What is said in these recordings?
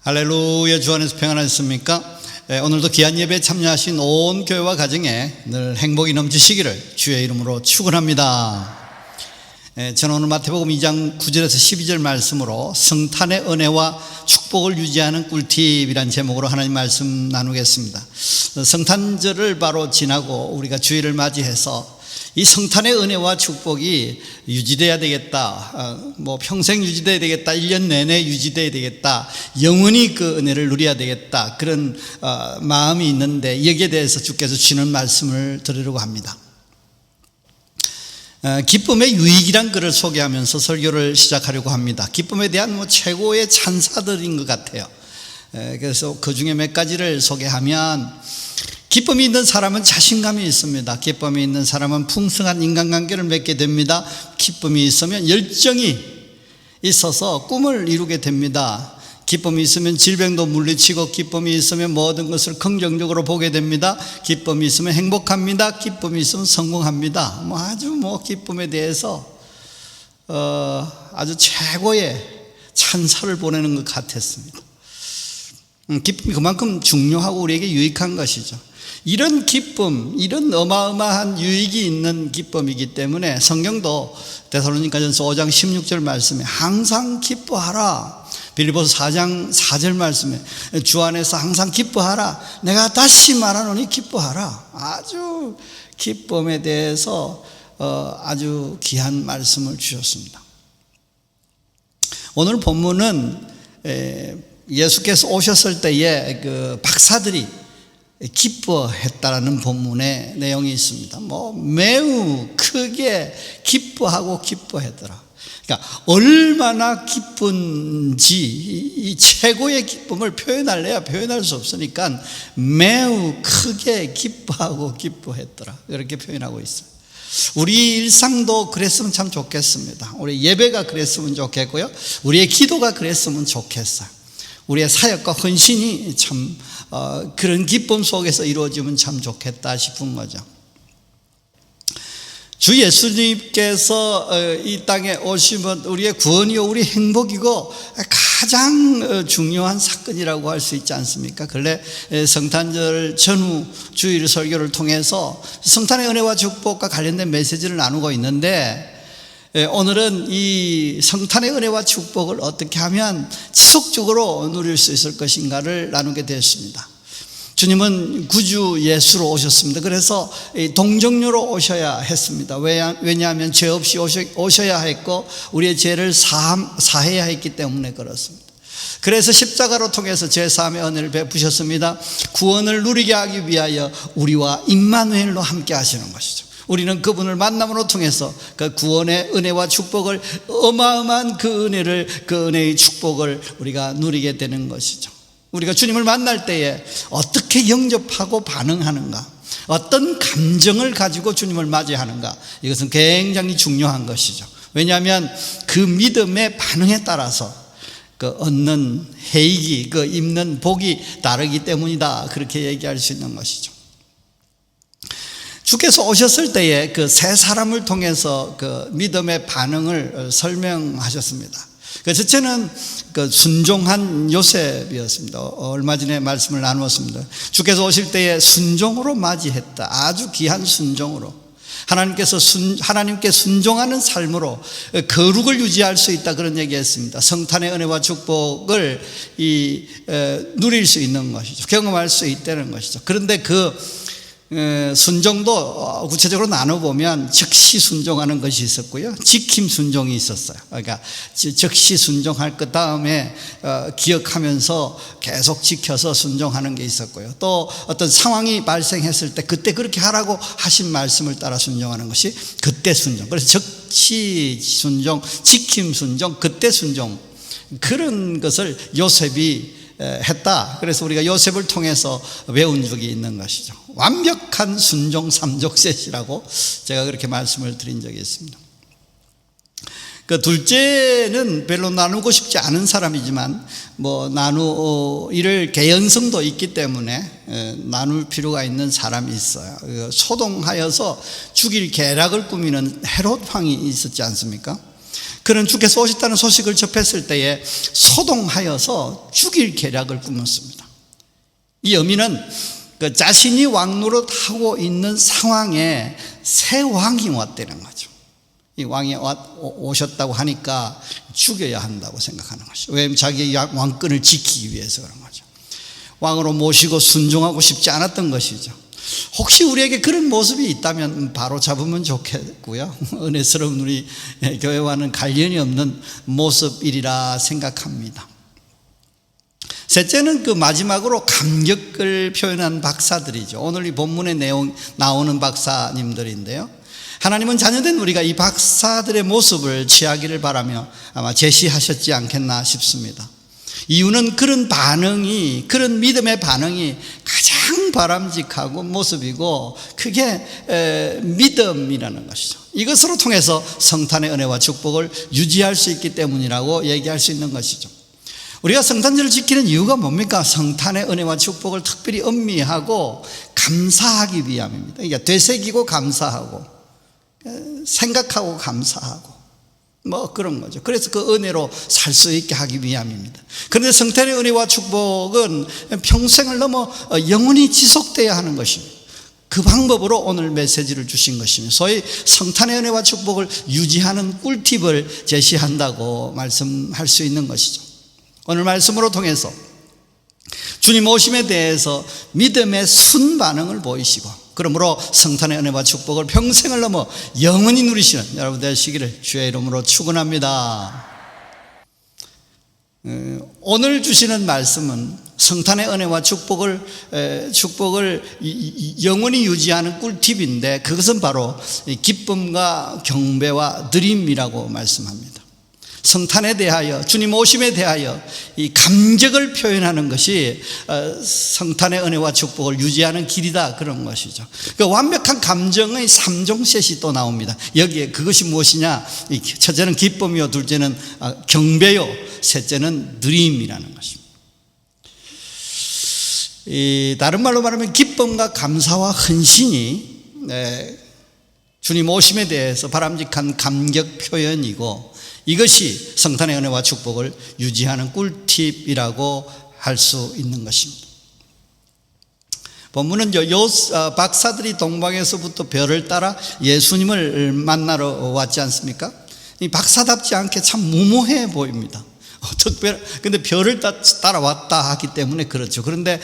할렐루야. 주 안에서 평안하셨습니까? 오늘도 귀한 예배에 참여하신 온 교회와 가정에 늘 행복이 넘치시기를 주의 이름으로 축원합니다. 저는 오늘 마태복음 2장 9절에서 12절 말씀으로 성탄의 은혜와 축복을 유지하는 꿀팁이란 제목으로 하나님 말씀 나누겠습니다. 성탄절을 바로 지나고 우리가 주일을 맞이해서 이 성탄의 은혜와 축복이 유지돼야 되겠다, 평생 유지돼야 되겠다, 1년 내내 유지돼야 되겠다, 영원히 그 은혜를 누려야 되겠다, 그런 마음이 있는데 여기에 대해서 주께서 주시는 말씀을 드리려고 합니다. 기쁨의 유익이란 글을 소개하면서 설교를 시작하려고 합니다. 기쁨에 대한 최고의 찬사들인 것 같아요. 그래서 그 중에 몇 가지를 소개하면, 기쁨이 있는 사람은 자신감이 있습니다. 기쁨이 있는 사람은 풍성한 인간관계를 맺게 됩니다. 기쁨이 있으면 열정이 있어서 꿈을 이루게 됩니다. 기쁨이 있으면 질병도 물리치고, 기쁨이 있으면 모든 것을 긍정적으로 보게 됩니다. 기쁨이 있으면 행복합니다. 기쁨이 있으면 성공합니다. 아주 기쁨에 대해서 아주 최고의 찬사를 보내는 것 같았습니다. 기쁨이 그만큼 중요하고 우리에게 유익한 것이죠. 이런 기쁨, 이런 어마어마한 유익이 있는 기쁨이기 때문에 성경도 데살로니가전서 5장 16절 말씀에 항상 기뻐하라, 빌립보서 4장 4절 말씀에 주 안에서 항상 기뻐하라, 내가 다시 말하노니 기뻐하라. 아주 기쁨에 대해서 아주 귀한 말씀을 주셨습니다. 오늘 본문은 예수께서 오셨을 때에 그 박사들이 기뻐했다라는 본문의 내용이 있습니다. 매우 크게 기뻐하고 기뻐했더라. 그러니까 얼마나 기쁜지, 이 최고의 기쁨을 표현할래야 표현할 수 없으니까 매우 크게 기뻐하고 기뻐했더라, 이렇게 표현하고 있어요. 우리 일상도 그랬으면 참 좋겠습니다. 우리 예배가 그랬으면 좋겠고요, 우리의 기도가 그랬으면 좋겠어요. 우리의 사역과 헌신이 참 그런 기쁨 속에서 이루어지면 참 좋겠다 싶은 거죠. 주 예수님께서 이 땅에 오시면 우리의 구원이요, 우리 행복이고 가장 중요한 사건이라고 할 수 있지 않습니까? 근래 성탄절 전후 주일 설교를 통해서 성탄의 은혜와 축복과 관련된 메시지를 나누고 있는데, 오늘은 이 성탄의 은혜와 축복을 어떻게 하면 지속적으로 누릴 수 있을 것인가를 나누게 되었습니다. 주님은 구주 예수로 오셨습니다. 그래서 동정녀로 오셔야 했습니다. 왜냐하면 죄 없이 오셔야 했고 우리의 죄를 사해야 했기 때문에 그렇습니다. 그래서 십자가로 통해서 죄사함의 은혜를 베푸셨습니다. 구원을 누리게 하기 위하여 우리와 임마누엘로 함께 하시는 것이죠. 우리는 그분을 만남으로 통해서 그 구원의 은혜와 축복을, 어마어마한 그 은혜의 축복을 우리가 누리게 되는 것이죠. 우리가 주님을 만날 때에 어떻게 영접하고 반응하는가, 어떤 감정을 가지고 주님을 맞이하는가, 이것은 굉장히 중요한 것이죠. 왜냐하면 그 믿음의 반응에 따라서 그 얻는 해익이, 그 입는 복이 다르기 때문이다, 그렇게 얘기할 수 있는 것이죠. 주께서 오셨을 때에 그 세 사람을 통해서 그 믿음의 반응을 설명하셨습니다. 첫째는 그 순종한 요셉이었습니다. 얼마 전에 말씀을 나누었습니다. 주께서 오실 때에 순종으로 맞이했다. 아주 귀한 순종으로. 하나님께 순종하는 삶으로 거룩을 유지할 수 있다, 그런 얘기했습니다. 성탄의 은혜와 축복을 누릴 수 있는 것이죠. 경험할 수 있다는 것이죠. 그런데 그 순종도 구체적으로 나눠보면 즉시 순종하는 것이 있었고요, 지킴 순종이 있었어요. 그러니까 즉시 순종할 것 다음에 기억하면서 계속 지켜서 순종하는 게 있었고요, 또 어떤 상황이 발생했을 때 그때 그렇게 하라고 하신 말씀을 따라 순종하는 것이 그때 순종. 그래서 즉시 순종, 지킴 순종, 그때 순종, 그런 것을 요셉이 했다. 그래서 우리가 요셉을 통해서 배운 적이 있는 것이죠. 완벽한 순종 삼족셋이라고 제가 그렇게 말씀을 드린 적이 있습니다. 그 둘째는 별로 나누고 싶지 않은 사람이지만 이럴 개연성도 있기 때문에 나눌 필요가 있는 사람이 있어요. 소동하여서 죽일 계략을 꾸미는 헤롯 왕이 있었지 않습니까? 그는 주께서 오셨다는 소식을 접했을 때에 소동하여서 죽일 계략을 꾸몄습니다. 이 여민은 그 자신이 왕노릇 하고 있는 상황에 새 왕이 왔다는 거죠. 이 왕이 오셨다고 하니까 죽여야 한다고 생각하는 것이죠. 왜냐하면 자기의 왕권을 지키기 위해서 그런 거죠. 왕으로 모시고 순종하고 싶지 않았던 것이죠. 혹시 우리에게 그런 모습이 있다면 바로 잡으면 좋겠고요. 은혜스러운 우리 교회와는 관련이 없는 모습이리라 생각합니다. 셋째는 그 마지막으로 감격을 표현한 박사들이죠. 오늘 이 본문의 내용 나오는 박사님들인데요. 하나님은 자녀된 우리가 이 박사들의 모습을 취하기를 바라며 아마 제시하셨지 않겠나 싶습니다. 이유는 그런 반응이, 그런 믿음의 반응이 가장 바람직하고 모습이고 그게 믿음이라는 것이죠. 이것으로 통해서 성탄의 은혜와 축복을 유지할 수 있기 때문이라고 얘기할 수 있는 것이죠. 우리가 성탄절을 지키는 이유가 뭡니까? 성탄의 은혜와 축복을 특별히 음미하고 감사하기 위함입니다. 그러니까 되새기고 감사하고 생각하고 감사하고 뭐 그런 거죠. 그래서 그 은혜로 살 수 있게 하기 위함입니다. 그런데 성탄의 은혜와 축복은 평생을 넘어 영원히 지속돼야 하는 것입니다. 그 방법으로 오늘 메시지를 주신 것입니다. 소위 성탄의 은혜와 축복을 유지하는 꿀팁을 제시한다고 말씀할 수 있는 것이죠. 오늘 말씀으로 통해서 주님 오심에 대해서 믿음의 순반응을 보이시고 그러므로 성탄의 은혜와 축복을 평생을 넘어 영원히 누리시는 여러분 되시기를 주의 이름으로 축원합니다. 오늘 주시는 말씀은 성탄의 은혜와 축복을 영원히 유지하는 꿀팁인데 그것은 바로 기쁨과 경배와 드림이라고 말씀합니다. 성탄에 대하여 주님 오심에 대하여 이 감격을 표현하는 것이 성탄의 은혜와 축복을 유지하는 길이다 그런 것이죠. 그 완벽한 감정의 3종 셋이 또 나옵니다. 여기에 그것이 무엇이냐? 첫째는 기쁨이요, 둘째는 경배요, 셋째는 드림이라는 것입니다. 다른 말로 말하면 기쁨과 감사와 헌신이 주님 오심에 대해서 바람직한 감격 표현이고 이것이 성탄의 은혜와 축복을 유지하는 꿀팁이라고 할 수 있는 것입니다. 본문은 박사들이 동방에서부터 별을 따라 예수님을 만나러 왔지 않습니까? 이 박사답지 않게 참 무모해 보입니다. 근데 별을 따라왔다 하기 때문에 그렇죠. 그런데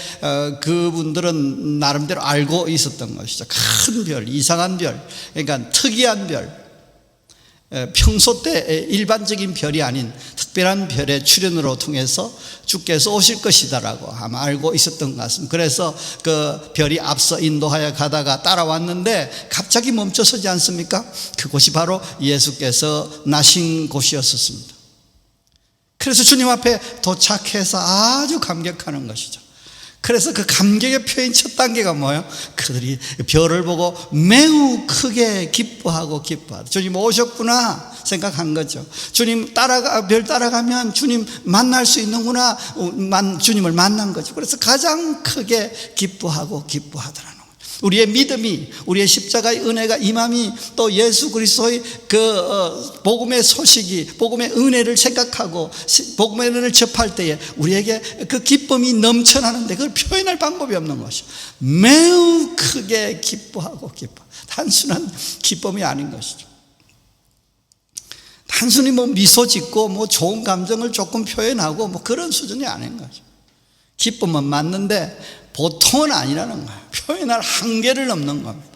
그분들은 나름대로 알고 있었던 것이죠. 큰 별, 이상한 별, 그러니까 특이한 별, 평소 때 일반적인 별이 아닌 특별한 별의 출현으로 통해서 주께서 오실 것이다라고 아마 알고 있었던 것 같습니다. 그래서 그 별이 앞서 인도하여 가다가 따라왔는데 갑자기 멈춰서지 않습니까? 그곳이 바로 예수께서 나신 곳이었습니다. 그래서 주님 앞에 도착해서 아주 감격하는 것이죠. 그래서 그 감격의 표현 첫 단계가 뭐예요? 그들이 별을 보고 매우 크게 기뻐하고 주님 오셨구나 생각한 거죠. 주님 별 따라가면 주님 만날 수 있는구나, 주님을 만난 거죠. 그래서 가장 크게 기뻐하더라는 거예요. 우리의 믿음이, 우리의 십자가의 은혜가 임함이 또 예수 그리스도의 복음의 소식이, 복음의 은혜를 생각하고 복음의 은혜를 접할 때에 우리에게 그 기쁨이 넘쳐나는데 그걸 표현할 방법이 없는 것이죠. 매우 크게 기뻐하고 단순한 기쁨이 아닌 것이죠. 단순히 미소 짓고 좋은 감정을 조금 표현하고 그런 수준이 아닌 거죠. 기쁨은 맞는데 보통은 아니라는 거예요. 표현할 한계를 넘는 겁니다.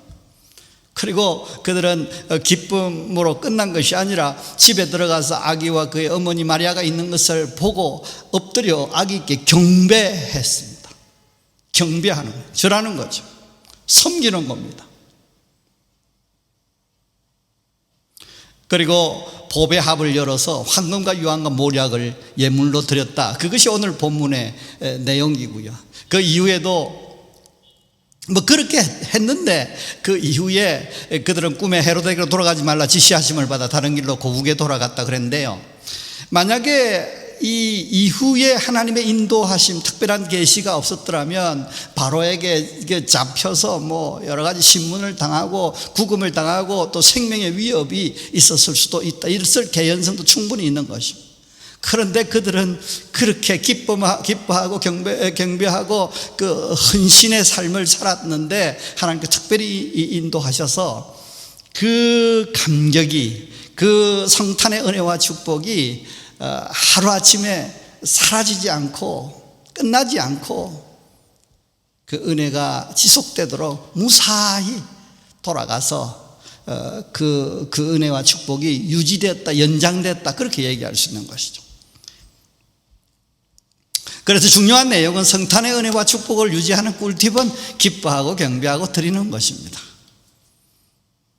그리고 그들은 기쁨으로 끝난 것이 아니라 집에 들어가서 아기와 그의 어머니 마리아가 있는 것을 보고 엎드려 아기께 경배했습니다. 경배하는 거예요. 절하는 거죠. 섬기는 겁니다. 그리고 보배 합을 열어서 황금과 유황과 모략을 예물로 드렸다. 그것이 오늘 본문의 내용이고요. 그 이후에도 그렇게 했는데 그 이후에 그들은 꿈에 헤로데에게로 돌아가지 말라 지시하심을 받아 다른 길로 고국에 돌아갔다 그랬는데요. 만약에 이 이후에 하나님의 인도하심, 특별한 계시가 없었더라면 바로에게 잡혀서 뭐 여러 가지 신문을 당하고 구금을 당하고 또 생명의 위협이 있었을 수도 있다. 이랬을 개연성도 충분히 있는 것입니다. 그런데 그들은 그렇게 기뻐하고 경배하고 그 헌신의 삶을 살았는데 하나님께 특별히 인도하셔서 그 감격이, 그 성탄의 은혜와 축복이 하루아침에 사라지지 않고 끝나지 않고 그 은혜가 지속되도록 무사히 돌아가서 그 은혜와 축복이 유지되었다, 연장됐다, 그렇게 얘기할 수 있는 것이죠. 그래서 중요한 내용은 성탄의 은혜와 축복을 유지하는 꿀팁은 기뻐하고 경배하고 드리는 것입니다.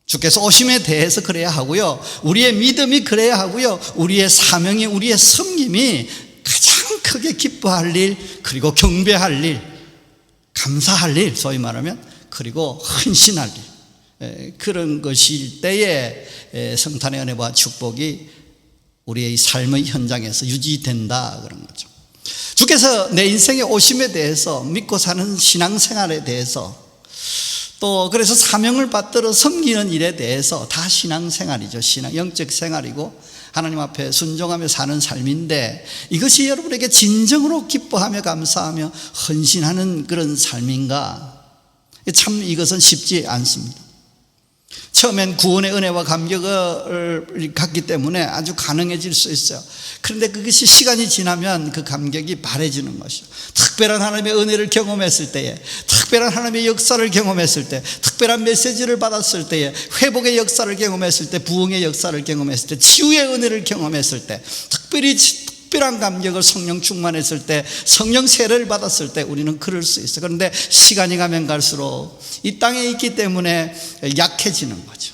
주께서 오심에 대해서 그래야 하고요, 우리의 믿음이 그래야 하고요, 우리의 사명이, 우리의 섬김이 가장 크게 기뻐할 일, 그리고 경배할 일, 감사할 일, 소위 말하면, 그리고 헌신할 일, 그런 것일 때에 성탄의 은혜와 축복이 우리의 삶의 현장에서 유지된다, 그런 거죠. 주께서 내 인생의 오심에 대해서, 믿고 사는 신앙생활에 대해서, 또 그래서 사명을 받들어 섬기는 일에 대해서 다 신앙생활이죠. 영적 생활이고 하나님 앞에 순종하며 사는 삶인데, 이것이 여러분에게 진정으로 기뻐하며 감사하며 헌신하는 그런 삶인가? 참 이것은 쉽지 않습니다. 처음엔 구원의 은혜와 감격을 갖기 때문에 아주 가능해질 수 있어요. 그런데 그것이 시간이 지나면 그 감격이 바래지는 것이죠. 특별한 하나님의 은혜를 경험했을 때에, 특별한 하나님의 역사를 경험했을 때, 특별한 메시지를 받았을 때에, 회복의 역사를 경험했을 때, 부흥의 역사를 경험했을 때, 치유의 은혜를 경험했을 때, 특별한 감격을 성령 충만했을 때, 성령 세례를 받았을 때 우리는 그럴 수 있어요. 그런데 시간이 가면 갈수록 이 땅에 있기 때문에 약해지는 거죠.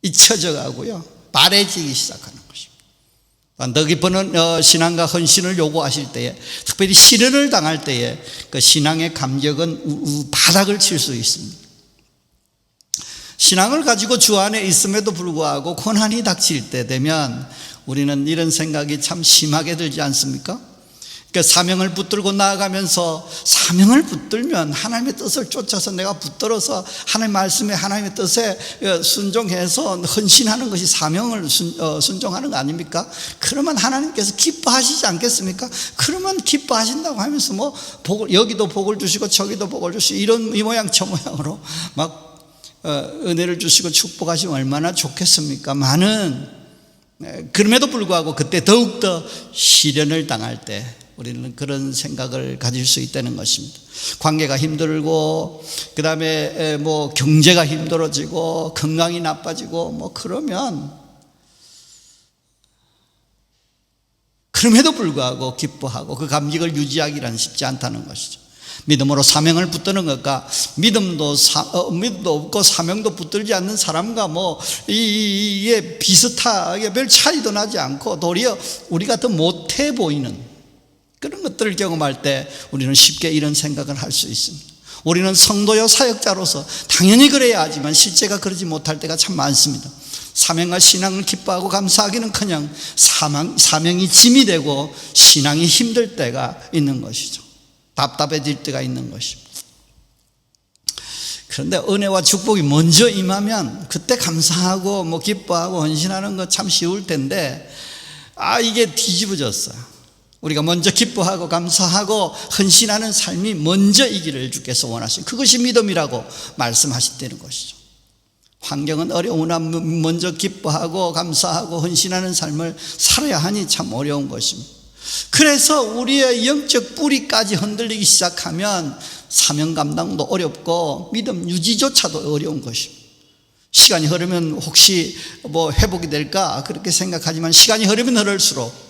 잊혀져 가고요, 바래지기 시작하는 것입니다. 더 깊은 신앙과 헌신을 요구하실 때에, 특별히 시련을 당할 때에 그 신앙의 감격은 바닥을 칠 수 있습니다. 신앙을 가지고 주 안에 있음에도 불구하고 고난이 닥칠 때 되면 우리는 이런 생각이 참 심하게 들지 않습니까? 그러니까 사명을 붙들고 나아가면서, 사명을 붙들면 하나님의 뜻을 쫓아서 내가 붙들어서 하나님의 말씀에, 하나님의 뜻에 순종해서 헌신하는 것이 사명을 순종하는 거 아닙니까? 그러면 하나님께서 기뻐하시지 않겠습니까? 그러면 기뻐하신다고 하면서 뭐 여기도 복을 주시고 저기도 복을 주시고 이 모양 저 모양으로 막 은혜를 주시고 축복하시면 얼마나 좋겠습니까? 그럼에도 불구하고 그때 더욱더 시련을 당할 때 우리는 그런 생각을 가질 수 있다는 것입니다. 관계가 힘들고, 그 다음에 뭐 경제가 힘들어지고, 건강이 나빠지고, 뭐 그러면, 그럼에도 불구하고 기뻐하고 그 감격을 유지하기란 쉽지 않다는 것이죠. 믿음으로 사명을 붙드는 것과 믿음도 없고 사명도 붙들지 않는 사람과 이게 비슷하게 별 차이도 나지 않고 도리어 우리가 더 못해 보이는 그런 것들을 경험할 때 우리는 쉽게 이런 생각을 할 수 있습니다. 우리는 성도요 사역자로서 당연히 그래야 하지만 실제가 그러지 못할 때가 참 많습니다. 사명과 신앙을 기뻐하고 감사하기는커녕 사명이 짐이 되고 신앙이 힘들 때가 있는 것이죠. 답답해질 때가 있는 것입니다. 그런데 은혜와 축복이 먼저 임하면 그때 감사하고 기뻐하고 헌신하는 거 참 쉬울 텐데, 이게 뒤집어졌어요. 우리가 먼저 기뻐하고 감사하고 헌신하는 삶이 먼저 이기를 주께서 원하시는, 그것이 믿음이라고 말씀하셨다는 것이죠. 환경은 어려우나 먼저 기뻐하고 감사하고 헌신하는 삶을 살아야 하니 참 어려운 것입니다. 그래서 우리의 영적 뿌리까지 흔들리기 시작하면 사명 감당도 어렵고 믿음 유지조차도 어려운 것입니다. 시간이 흐르면 혹시 회복이 될까 그렇게 생각하지만 시간이 흐르면 흐를수록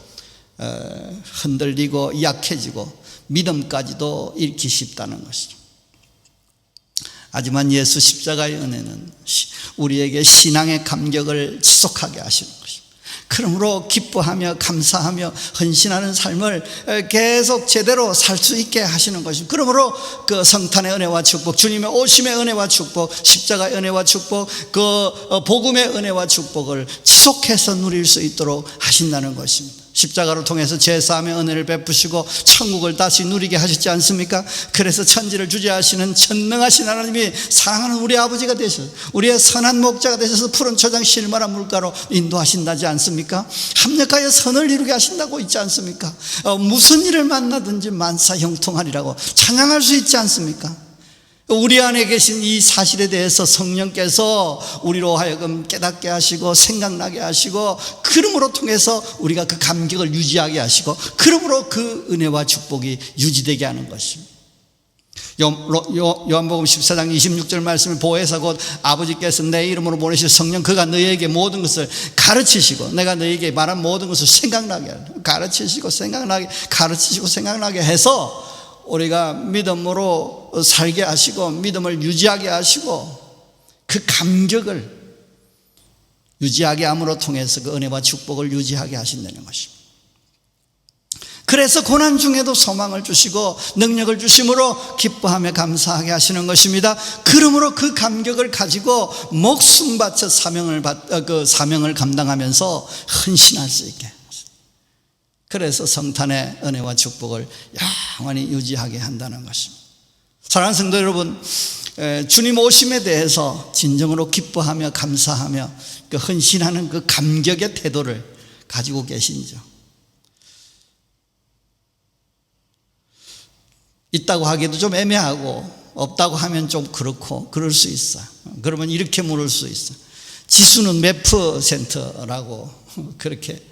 흔들리고 약해지고 믿음까지도 잃기 쉽다는 것이죠. 하지만 예수 십자가의 은혜는 우리에게 신앙의 감격을 지속하게 하시는 것입니다. 그러므로 기뻐하며 감사하며 헌신하는 삶을 계속 제대로 살 수 있게 하시는 것입니다. 그러므로 그 성탄의 은혜와 축복, 주님의 오심의 은혜와 축복, 십자가의 은혜와 축복, 그 복음의 은혜와 축복을 지속해서 누릴 수 있도록 하신다는 것입니다. 십자가로 통해서 제사함의 은혜를 베푸시고 천국을 다시 누리게 하셨지 않습니까? 그래서 천지를 주재하시는 전능하신 하나님이 사랑하는 우리 아버지가 되셔서 우리의 선한 목자가 되셔서 푸른 초장 실만한 물가로 인도하신다지 않습니까? 합력하여 선을 이루게 하신다고 있지 않습니까? 무슨 일을 만나든지 만사형통하리라고 찬양할 수 있지 않습니까? 우리 안에 계신 이 사실에 대해서 성령께서 우리로 하여금 깨닫게 하시고 생각나게 하시고 그러므로 통해서 우리가 그 감격을 유지하게 하시고 그러므로 그 은혜와 축복이 유지되게 하는 것입니다. 요한복음 14장 26절 말씀을 보혜사 곧 아버지께서 내 이름으로 보내실 성령 그가 너희에게 모든 것을 가르치시고 내가 너희에게 말한 모든 것을 생각나게 가르치시고 생각나게 해서 우리가 믿음으로 살게 하시고 믿음을 유지하게 하시고 그 감격을 유지하게 함으로 통해서 그 은혜와 축복을 유지하게 하신다는 것입니다. 그래서 고난 중에도 소망을 주시고 능력을 주심으로 기뻐하며 감사하게 하시는 것입니다. 그러므로 그 감격을 가지고 목숨 바쳐 사명을 감당하면서 헌신할 수 있게. 그래서 성탄의 은혜와 축복을 영원히 유지하게 한다는 것입니다. 사랑하는 성도 여러분, 주님 오심에 대해서 진정으로 기뻐하며 감사하며 그 헌신하는 그 감격의 태도를 가지고 계신지요? 있다고 하기도 좀 애매하고 없다고 하면 좀 그렇고 그럴 수 있어. 그러면 이렇게 물을 수 있어. 지수는 몇 %라고 그렇게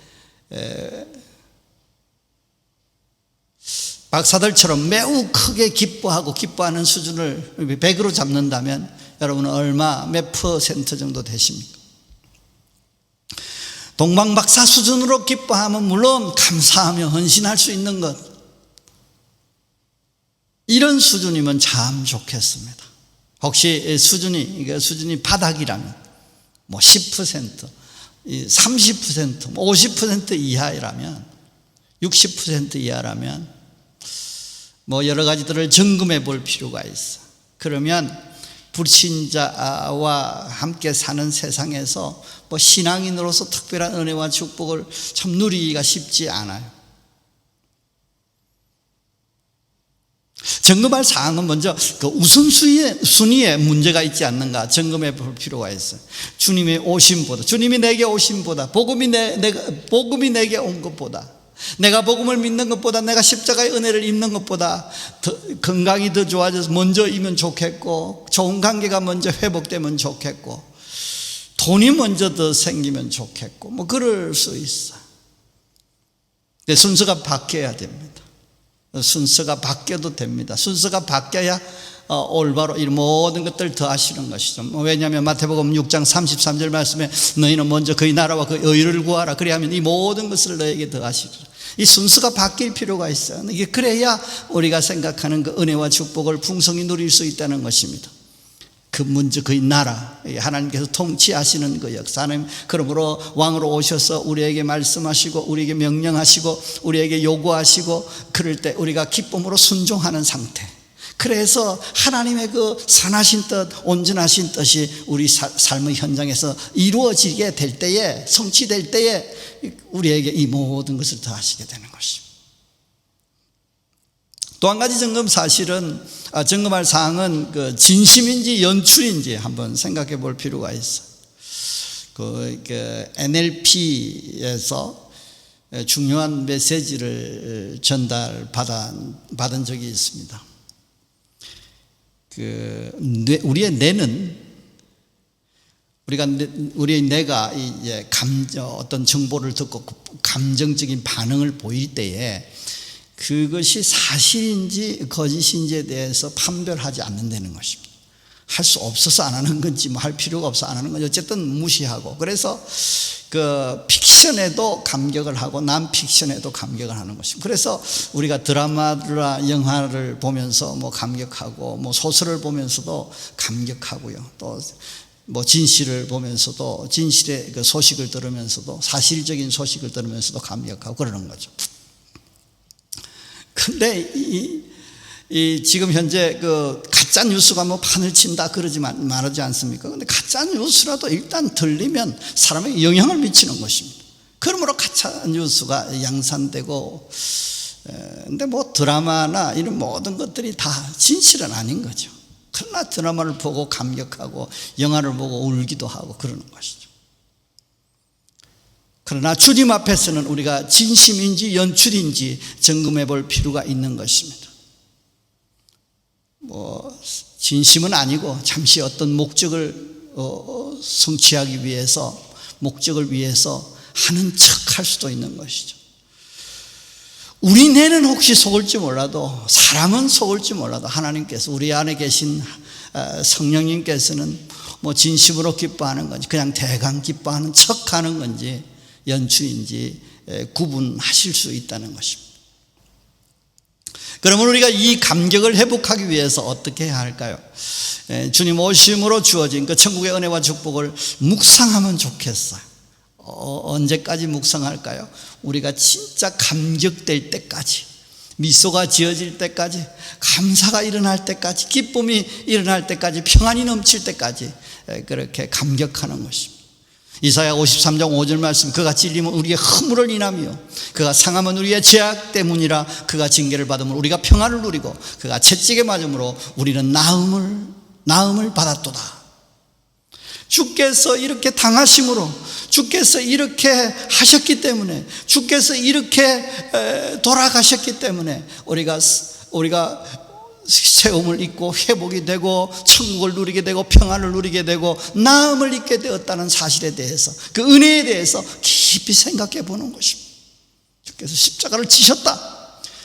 박사들처럼 매우 크게 기뻐하는 수준을 100으로 잡는다면 여러분은 몇 % 정도 되십니까? 동방박사 수준으로 기뻐하면 물론 감사하며 헌신할 수 있는 것, 이런 수준이면 참 좋겠습니다. 혹시 수준이 바닥이라면 10%, 30%, 50% 이하라면 60% 이하라면 여러 가지들을 점검해 볼 필요가 있어. 그러면 불신자와 함께 사는 세상에서 신앙인으로서 특별한 은혜와 축복을 참 누리기가 쉽지 않아요. 점검할 사항은 먼저 그 우선순위에 문제가 있지 않는가 점검해 볼 필요가 있어요. 주님이 오심보다, 주님이 내게 오심보다, 복음이 내게 온 것보다, 내가 복음을 믿는 것보다, 내가 십자가의 은혜를 입는 것보다 건강이 더 좋아져서 먼저이면 좋겠고, 좋은 관계가 먼저 회복되면 좋겠고, 돈이 먼저 더 생기면 좋겠고, 그럴 수 있어. 근데 순서가 바뀌어야 됩니다. 순서가 바뀌어도 됩니다. 순서가 바뀌어야 올바로 이 모든 것들을 더하시는 것이죠. 왜냐하면 마태복음 6장 33절 말씀에 너희는 먼저 그의 나라와 그 의를 구하라. 그래야면 이 모든 것을 너에게 더하시리라. 이 순서가 바뀔 필요가 있어요. 이게 그래야 우리가 생각하는 그 은혜와 축복을 풍성히 누릴 수 있다는 것입니다. 그 먼저 그의 나라, 하나님께서 통치하시는 그 역사는, 그러므로 왕으로 오셔서 우리에게 말씀하시고 우리에게 명령하시고 우리에게 요구하시고, 그럴 때 우리가 기쁨으로 순종하는 상태. 그래서 하나님의 그 선하신 뜻, 온전하신 뜻이 우리 삶의 현장에서 이루어지게 될 때에, 성취될 때에 우리에게 이 모든 것을 더하시게 되는 것입니다. 또 한 가지 점검할 사항은 그 진심인지 연출인지 한번 생각해 볼 필요가 있어. 그 NLP에서 중요한 메시지를 받은 적이 있습니다. 우리의 뇌는, 우리의 뇌가 이제 어떤 정보를 듣고 감정적인 반응을 보일 때에 그것이 사실인지 거짓인지에 대해서 판별하지 않는다는 것입니다. 할 수 없어서 안 하는 건지, 할 필요가 없어 안 하는 건지, 어쨌든 무시하고, 그래서 그 픽션에도 감격을 하고 난픽션에도 감격을 하는 것입니다. 그래서 우리가 드라마나 영화를 보면서 감격하고, 소설을 보면서도 감격하고요, 또 진실을 보면서도, 진실의 그 소식을 들으면서도, 사실적인 소식을 들으면서도 감격하고 그러는 거죠. 근데 지금 현재 그 가짜 뉴스가 판을 친다 말하지 않습니까? 근데 가짜 뉴스라도 일단 들리면 사람에게 영향을 미치는 것입니다. 그러므로 가짜 뉴스가 양산되고, 근데 뭐 드라마나 이런 모든 것들이 다 진실은 아닌 거죠. 그러나 드라마를 보고 감격하고 영화를 보고 울기도 하고 그러는 것이죠. 그러나 주님 앞에서는 우리가 진심인지 연출인지 점검해 볼 필요가 있는 것입니다. 뭐 진심은 아니고 잠시 어떤 목적을 성취하기 위해서, 목적을 위해서 하는 척 할 수도 있는 것이죠. 우리 뇌는 혹시 속을지 몰라도, 사람은 속을지 몰라도 하나님께서, 우리 안에 계신 성령님께서는 뭐 진심으로 기뻐하는 건지 그냥 대강 기뻐하는 척 하는 건지 연출인지 구분하실 수 있다는 것입니다. 그러면 우리가 이 감격을 회복하기 위해서 어떻게 해야 할까요? 주님 오심으로 주어진 그 천국의 은혜와 축복을 묵상하면 좋겠어요. 언제까지 묵상할까요? 우리가 진짜 감격될 때까지, 미소가 지어질 때까지, 감사가 일어날 때까지, 기쁨이 일어날 때까지, 평안이 넘칠 때까지 그렇게 감격하는 것입니다. 이사야 53장 5절 말씀, 그가 찔림은 우리의 허물을 인하며 그가 상함은 우리의 죄악 때문이라. 그가 징계를 받으면 우리가 평안을 누리고 그가 채찍에 맞음으로 우리는 나음을 받았도다. 주께서 이렇게 당하심으로, 주께서 이렇게 하셨기 때문에, 주께서 이렇게 돌아가셨기 때문에 우리가 세움을 입고 회복이 되고 천국을 누리게 되고 평안을 누리게 되고 나음을 입게 되었다는 사실에 대해서, 그 은혜에 대해서 깊이 생각해 보는 것입니다. 주께서 십자가를 지셨다.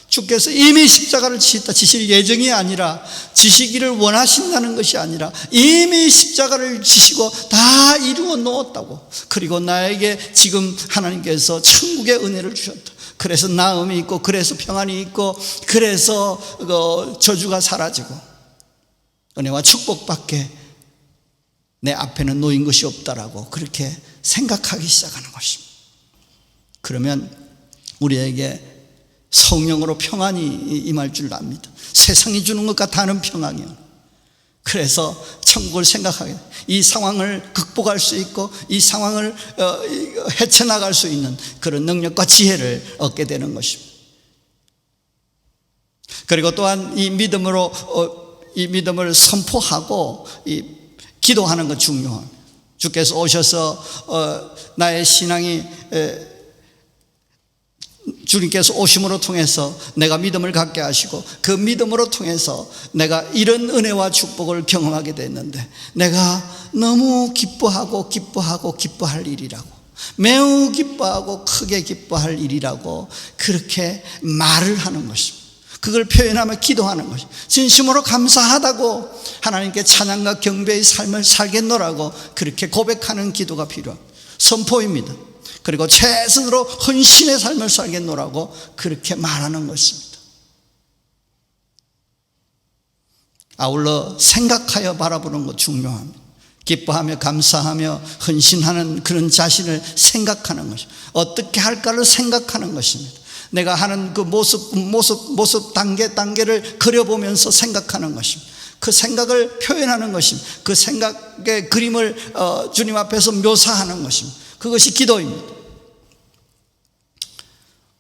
주께서 이미 십자가를 지실 예정이 아니라, 지시기를 원하신다는 것이 아니라 이미 십자가를 지시고 다 이루어 놓았다고. 그리고 나에게 지금 하나님께서 천국의 은혜를 주셨다. 그래서 나음이 있고, 그래서 평안이 있고, 그래서 저주가 사라지고 은혜와 축복밖에 내 앞에는 놓인 것이 없다라고 그렇게 생각하기 시작하는 것입니다. 그러면 우리에게 성령으로 평안이 임할 줄 압니다. 세상이 주는 것과 다른 평안이요. 그래서 천국을 생각하게, 이 상황을 극복할 수 있고 이 상황을 헤쳐나갈 수 있는 그런 능력과 지혜를 얻게 되는 것입니다. 그리고 또한 이 믿음을 선포하고 이 기도하는 것 중요합니다. 주께서 오셔서 나의 신앙이, 주님께서 오심으로 통해서 내가 믿음을 갖게 하시고 그 믿음으로 통해서 내가 이런 은혜와 축복을 경험하게 됐는데 내가 너무 기뻐할 일이라고, 매우 기뻐하고 크게 기뻐할 일이라고 그렇게 말을 하는 것입니다. 그걸 표현하며 기도하는 것입니다. 진심으로 감사하다고 하나님께 찬양과 경배의 삶을 살겠노라고 그렇게 고백하는 기도가 필요합니다. 선포입니다. 그리고 최선으로 헌신의 삶을 살겠노라고 그렇게 말하는 것입니다. 아울러 생각하여 바라보는 것 중요합니다. 기뻐하며 감사하며 헌신하는 그런 자신을 생각하는 것입니다. 어떻게 할까를 생각하는 것입니다. 내가 하는 그 모습 단계를 그려보면서 생각하는 것입니다. 그 생각을 표현하는 것입니다. 그 생각의 그림을 주님 앞에서 묘사하는 것입니다. 그것이 기도입니다.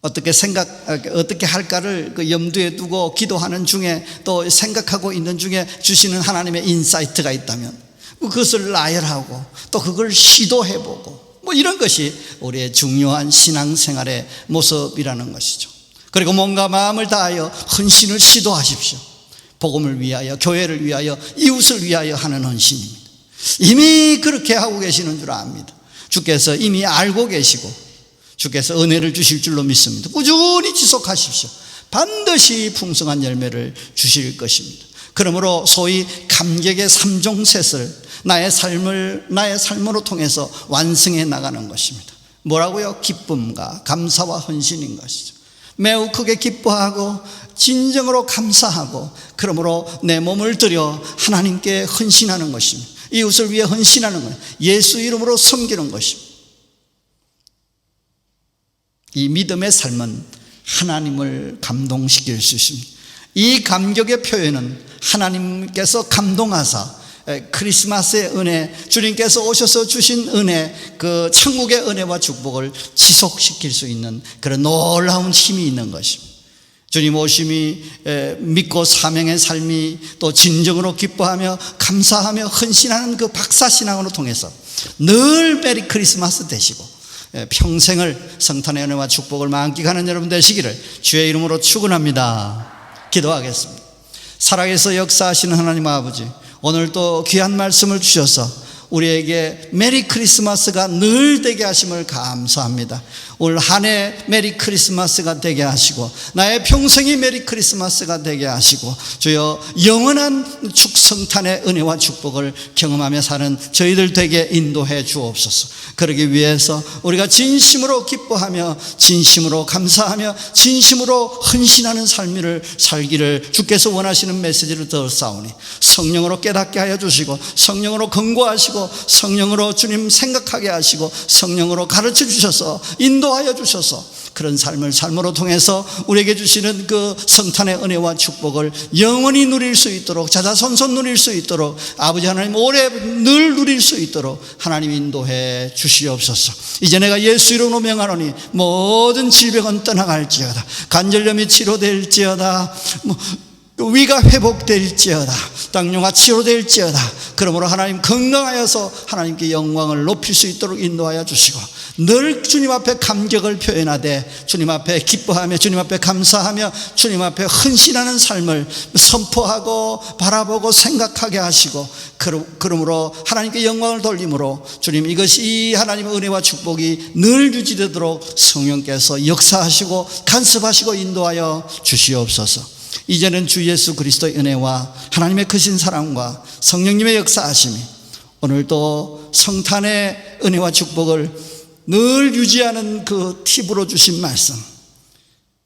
어떻게 할까를 그 염두에 두고 기도하는 중에, 또 생각하고 있는 중에 주시는 하나님의 인사이트가 있다면 그것을 나열하고 또 그걸 시도해보고, 뭐 이런 것이 우리의 중요한 신앙생활의 모습이라는 것이죠. 그리고 몸과 마음을 다하여 헌신을 시도하십시오. 복음을 위하여, 교회를 위하여, 이웃을 위하여 하는 헌신입니다. 이미 그렇게 하고 계시는 줄 압니다. 주께서 이미 알고 계시고 주께서 은혜를 주실 줄로 믿습니다. 꾸준히 지속하십시오. 반드시 풍성한 열매를 주실 것입니다. 그러므로 소위 감격의 3종셋을 나의 삶으로 통해서 완성해 나가는 것입니다. 뭐라고요? 기쁨과 감사와 헌신인 것이죠. 매우 크게 기뻐하고 진정으로 감사하고, 그러므로 내 몸을 들여 하나님께 헌신하는 것입니다. 이웃을 위해 헌신하는 것, 예수 이름으로 섬기는 것입니다. 이 믿음의 삶은 하나님을 감동시킬 수 있습니다. 이 감격의 표현은 하나님께서 감동하사 크리스마스의 은혜, 주님께서 오셔서 주신 은혜, 그 천국의 은혜와 축복을 지속시킬 수 있는 그런 놀라운 힘이 있는 것입니다. 주님 오심이 믿고 사명의 삶이 또 진정으로 기뻐하며 감사하며 헌신하는 그 박사신앙으로 통해서 늘 메리 크리스마스 되시고 평생을 성탄의 은혜와 축복을 만끽하는 여러분 되시기를 주의 이름으로 축원합니다. 기도하겠습니다. 살아계서 역사하시는 하나님 아버지, 오늘 또 귀한 말씀을 주셔서 우리에게 메리 크리스마스가 늘 되게 하심을 감사합니다. 올 한 해 메리 크리스마스가 되게 하시고 나의 평생이 메리 크리스마스가 되게 하시고 주여 영원한 성탄의 은혜와 축복을 경험하며 사는 저희들 되게 인도해 주옵소서. 그러기 위해서 우리가 진심으로 기뻐하며 진심으로 감사하며 진심으로 헌신하는 삶을 살기를 주께서 원하시는 메시지를 들었사오니 성령으로 깨닫게 하여 주시고 성령으로 권고하시고 성령으로 주님 생각하게 하시고 성령으로 가르쳐 주셔서 인도하여 주셔서 그런 삶을 삶으로 통해서 우리에게 주시는 그 성탄의 은혜와 축복을 영원히 누릴 수 있도록 자자손손 누릴 수 있도록 아버지 하나님 오래 늘 누릴 수 있도록 하나님 인도해 주시옵소서. 이제 내가 예수 이름으로 명하노니 모든 질병은 떠나갈지어다, 관절염이 치료될지어다, 위가 회복될지어다, 당뇨가 치료될지어다. 그러므로 하나님 건강하여서 하나님께 영광을 높일 수 있도록 인도하여 주시고 늘 주님 앞에 감격을 표현하되 주님 앞에 기뻐하며 주님 앞에 감사하며 주님 앞에 헌신하는 삶을 선포하고 바라보고 생각하게 하시고 그러므로 하나님께 영광을 돌림으로 주님 이것이 하나님의 은혜와 축복이 늘 유지되도록 성령께서 역사하시고 간섭하시고 인도하여 주시옵소서. 이제는 주 예수 그리스도의 은혜와 하나님의 크신 사랑과 성령님의 역사하심이 오늘도 성탄의 은혜와 축복을 늘 유지하는 그 팁으로 주신 말씀,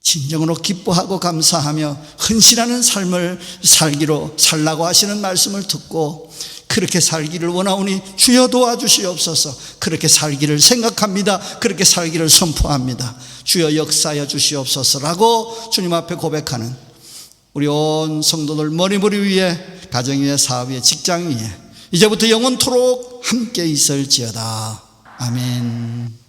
진정으로 기뻐하고 감사하며 헌신하는 삶을 살라고 하시는 말씀을 듣고 그렇게 살기를 원하오니 주여 도와주시옵소서. 그렇게 살기를 생각합니다. 그렇게 살기를 선포합니다. 주여 역사하여 주시옵소서라고 주님 앞에 고백하는 우리 온 성도들 머리머리 위에, 가정 위에, 사업 위에, 직장 위에 이제부터 영원토록 함께 있을지어다. 아멘.